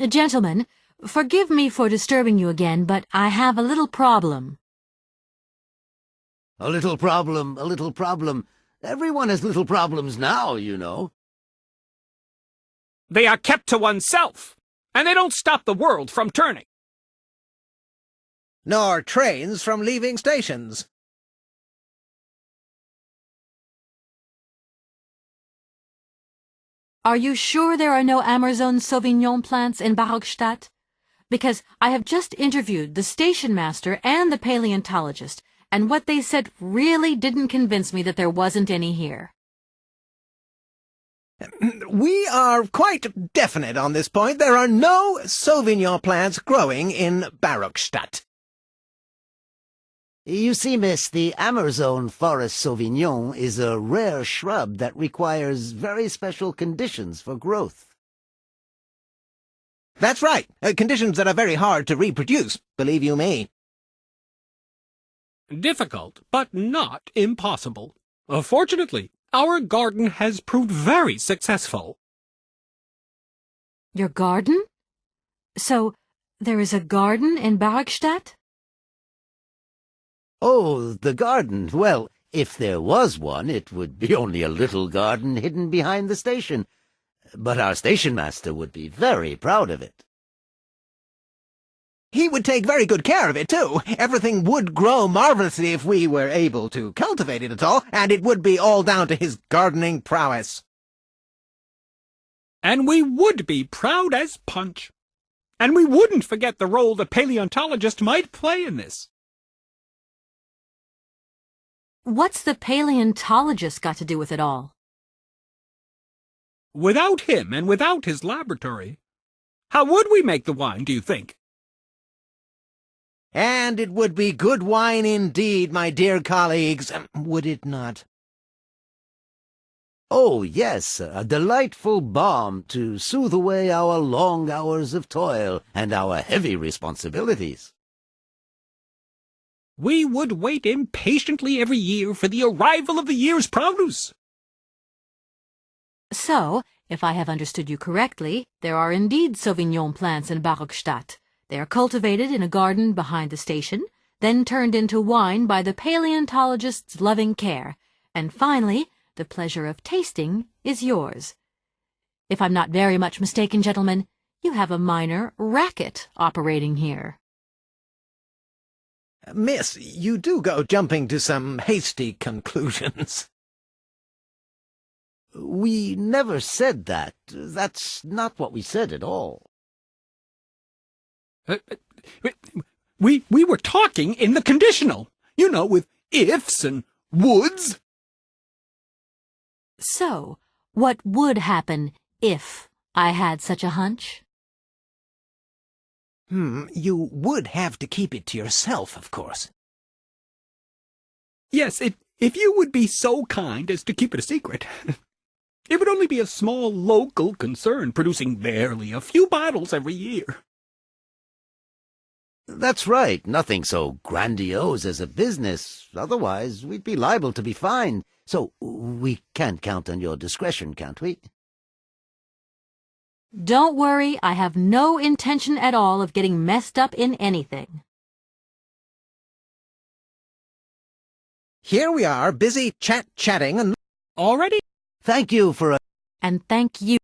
Gentlemen, forgive me for disturbing you again, but I have a little problem. A little problem, a little problem. Everyone has little problems now, you know. They are kept to oneself, and they don't stop the world from turning. Nor trains from leaving stations. Are you sure there are no Amazon Sauvignon plants in Barockstadt? Because I have just interviewed the station master and the paleontologist, and what they said really didn't convince me that there wasn't any here. We are quite definite on this point. There are no Sauvignon plants growing in Barockstadt. You see, miss, the Amazon Forest Sauvignon is a rare shrub that requires very special conditions for growth. That's right. Conditions that are very hard to reproduce, believe you me. Difficult, but not impossible. Fortunately, our garden has proved very successful. Your garden? So, there is a garden in Barockstadt? Oh, the garden. Well, if there was one, it would be only a little garden hidden behind the station. But our station master would be very proud of it. He would take very good care of it, too. Everything would grow marvelously if we were able to cultivate it at all, and it would be all down to his gardening prowess. And we would be proud as punch. And we wouldn't forget the role the paleontologist might play in this. What's the paleontologist got to do with it all? Without him and without his laboratory, how would we make the wine, do you think? And it would be good wine indeed, my dear colleagues, would it not? Oh, yes, a delightful balm to soothe away our long hours of toil and our heavy responsibilities. We would wait impatiently every year for the arrival of the year's produce. So, if I have understood you correctly, there are indeed Sauvignon plants in Barokstadt. They are cultivated in a garden behind the station, then turned into wine by the paleontologist's loving care, and finally, the pleasure of tasting is yours. If I'm not very much mistaken, gentlemen, you have a minor racket operating here. Miss, you do go jumping to some hasty conclusions. We never said that. That's not what we said at all. We were talking in the conditional, you know, with ifs and woulds. So, what would happen if I had such a hunch? You would have to keep it to yourself, of course. Yes, if you would be so kind as to keep it a secret. It would only be a small local concern, producing barely a few bottles every year. That's right, nothing so grandiose as a business. Otherwise, we'd be liable to be fined. So we can't count on your discretion, can't we? Don't worry, I have no intention at all of getting messed up in anything. Here we are, busy chatting and... Already? Thank you for And thank you.